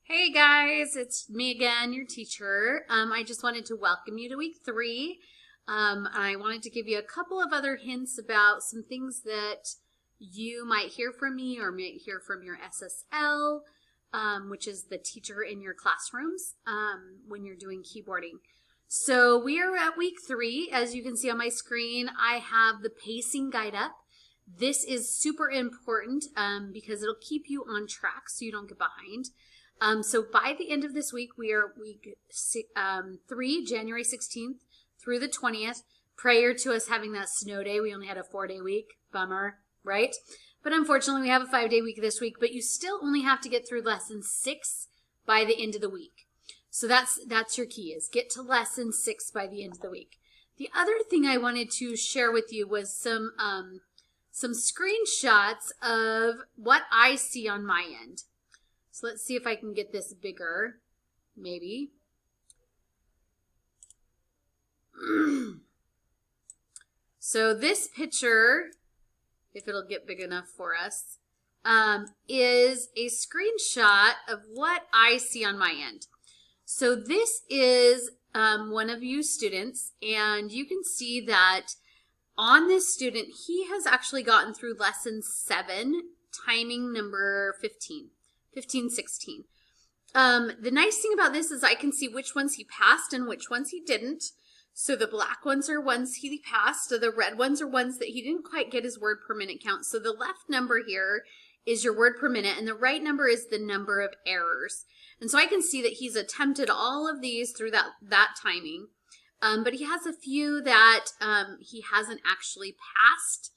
Hey guys, it's me again, your teacher. I just wanted to welcome you to week 3. I wanted to give you a couple of other hints about some things that you might hear from me or might hear from your SSL, which is the teacher in your classrooms when you're doing keyboarding. So we are at week 3. As you can see on my screen, I have the pacing guide up. This is super important because it'll keep you on track so you don't get behind. So by the end of this week, we are week 3, January 16th through the 20th. Prior to us having that snow day, we only had a 4-day week. Bummer, right? But unfortunately, we have a 5-day week this week, but you still only have to get through lesson 6 by the end of the week. So that's your key, is get to lesson 6 by the end of the week. The other thing I wanted to share with you was some screenshots of what I see on my end. So let's see if I can get this bigger, maybe. So this picture, if it'll get big enough for us, is a screenshot of what I see on my end. So this is one of you students, and you can see that on this student, he has actually gotten through lesson 7, timing number 15, 16. The nice thing about this is I can see which ones he passed and which ones he didn't. So the black ones are ones he passed, so the red ones are ones that he didn't quite get his word per minute count. So the left number here is your word per minute, and the right number is the number of errors. And so I can see that he's attempted all of these through that timing, but he has a few that he hasn't actually passed.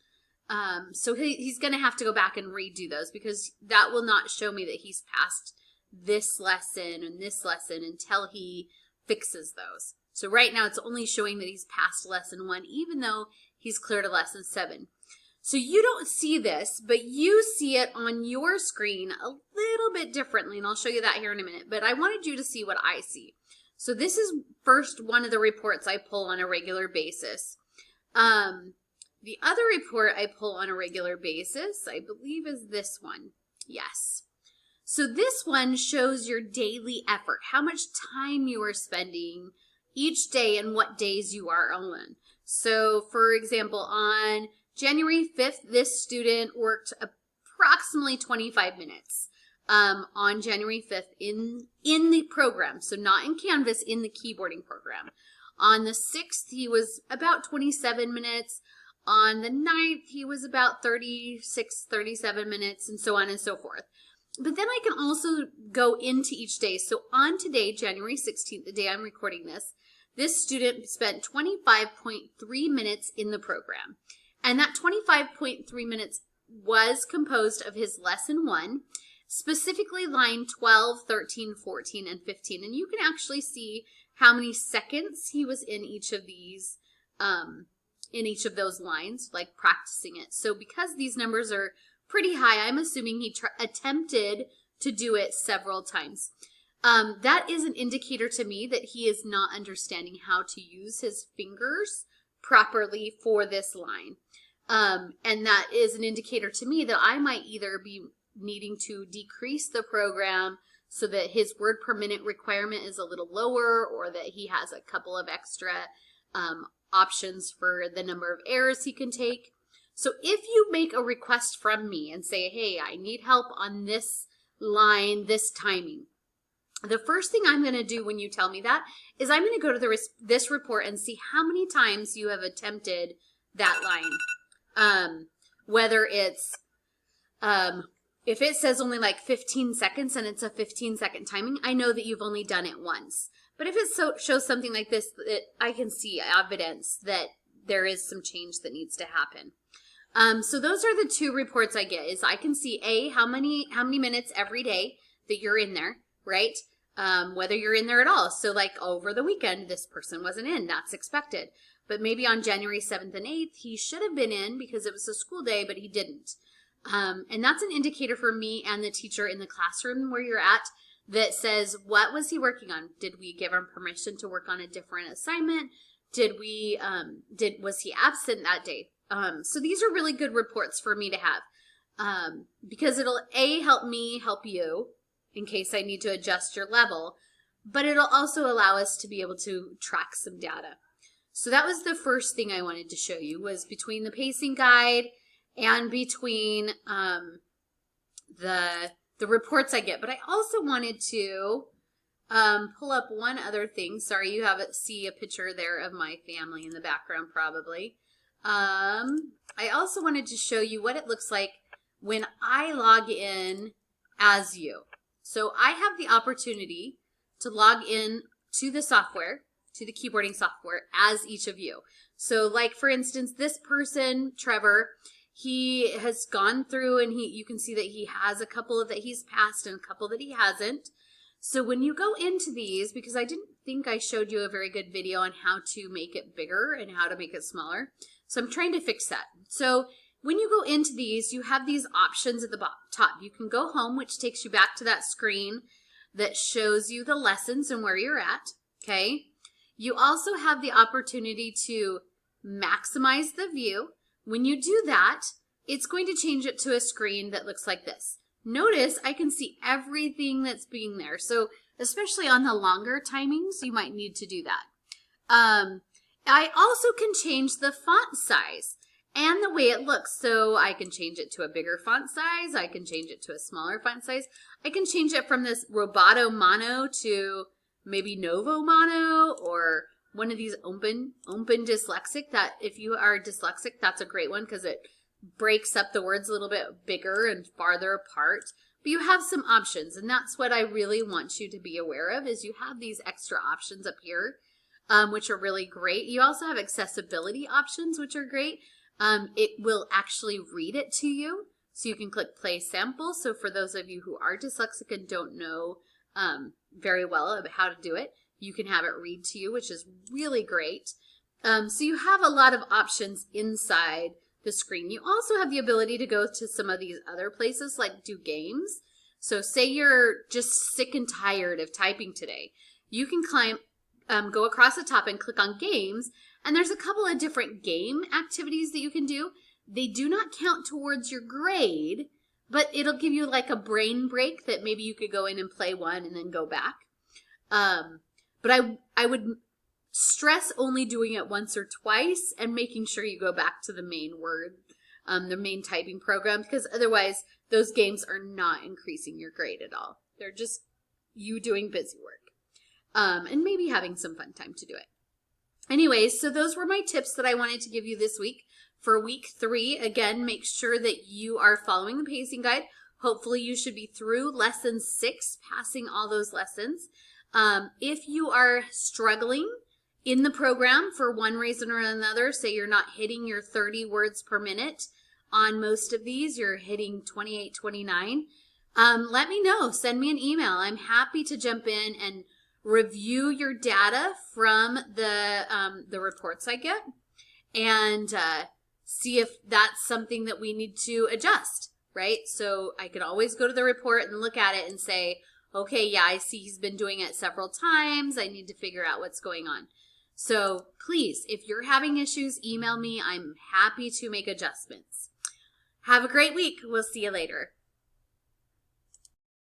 So he's going to have to go back and redo those, because that will not show me that he's passed this lesson and this lesson until he fixes those. So right now it's only showing that he's passed lesson 1, even though he's clear to lesson 7. So you don't see this, but you see it on your screen a little bit differently, and I'll show you that here in a minute. But I wanted you to see what I see. So this is first one of the reports I pull on a regular basis. The other report I pull on a regular basis, I believe, is this one. Yes. So this one shows your daily effort, how much time you are spending each day and what days you are on. So for example, on January 5th, this student worked approximately 25 minutes on January 5th in the program. So not in Canvas, in the keyboarding program. On the 6th, he was about 27 minutes. On the 9th, he was about 36, 37 minutes, and so on and so forth. But then I can also go into each day. So on today, January 16th, the day I'm recording this student spent 25.3 minutes in the program. And that 25.3 minutes was composed of his lesson 1, specifically line 12, 13, 14, and 15. And you can actually see how many seconds he was in each of these in each of those lines, like practicing it. So because these numbers are pretty high, I'm assuming he attempted to do it several times. That is an indicator to me that he is not understanding how to use his fingers properly for this line. And that is an indicator to me that I might either be needing to decrease the program so that his word per minute requirement is a little lower, or that he has a couple of extra options for the number of errors he can take. So if you make a request from me and say, hey, I need help on this line, this timing, the first thing I'm going to do when you tell me that is I'm going to go to this report and see how many times you have attempted that line. Whether it's, if it says only like 15 seconds and it's a 15-second timing, I know that you've only done it once. But if it shows something like this, I can see evidence that there is some change that needs to happen. So those are the 2 reports I get. Is I can see how many minutes every day that you're in there, right? Whether you're in there at all. So like over the weekend, this person wasn't in. That's expected. But maybe on January 7th and 8th, he should have been in because it was a school day, but he didn't. And that's an indicator for me and the teacher in the classroom where you're at, that says, what was he working on? Did we give him permission to work on a different assignment? Was he absent that day? So these are really good reports for me to have, because it'll help me help you, in case I need to adjust your level, but it'll also allow us to be able to track some data. So that was the first thing I wanted to show you, was between the pacing guide and between the reports I get. But I also wanted to pull up one other thing. Sorry, you see a picture there of my family in the background probably. I also wanted to show you what it looks like when I log in as you. So I have the opportunity to log in to the software, to the keyboarding software, as each of you. So like for instance, this person, Trevor, he has gone through and you can see that he has a couple that he's passed and a couple that he hasn't. So when you go into these, because I didn't think I showed you a very good video on how to make it bigger and how to make it smaller. So I'm trying to fix that. So when you go into these, you have these options at the top. You can go home, which takes you back to that screen that shows you the lessons and where you're at, okay? You also have the opportunity to maximize the view. When you do that, it's going to change it to a screen that looks like this. Notice I can see everything that's being there. So especially on the longer timings, you might need to do that. I also can change the font size and the way it looks. So I can change it to a bigger font size. I can change it to a smaller font size. I can change it from this Roboto Mono to maybe Novo Mono, or one of these Open Dyslexic, that if you are dyslexic, that's a great one because it breaks up the words a little bit bigger and farther apart. But you have some options, and that's what I really want you to be aware of, is you have these extra options up here, which are really great. You also have accessibility options, which are great. It will actually read it to you, so you can click play sample. So for those of you who are dyslexic and don't know very well about how to do it, you can have it read to you, which is really great. So you have a lot of options inside the screen. You also have the ability to go to some of these other places, like do games. So say you're just sick and tired of typing today. You can go across the top and click on games, and there's a couple of different game activities that you can do. They do not count towards your grade, but it'll give you like a brain break that maybe you could go in and play one and then go back. But I would stress only doing it once or twice and making sure you go back to the main word, the main typing program, because otherwise those games are not increasing your grade at all. They're just you doing busy work, and maybe having some fun time to do it. Anyways, so those were my tips that I wanted to give you this week. For week 3, again, make sure that you are following the pacing guide. Hopefully you should be through lesson 6, passing all those lessons. If you are struggling in the program for one reason or another, say you're not hitting your 30 words per minute on most of these, you're hitting 28, 29, let me know. Send me an email. I'm happy to jump in and review your data from the reports I get, and see if that's something that we need to adjust, right? So I can always go to the report and look at it and say, okay, yeah, I see he's been doing it several times. I need to figure out what's going on. So please, if you're having issues, email me. I'm happy to make adjustments. Have a great week. We'll see you later.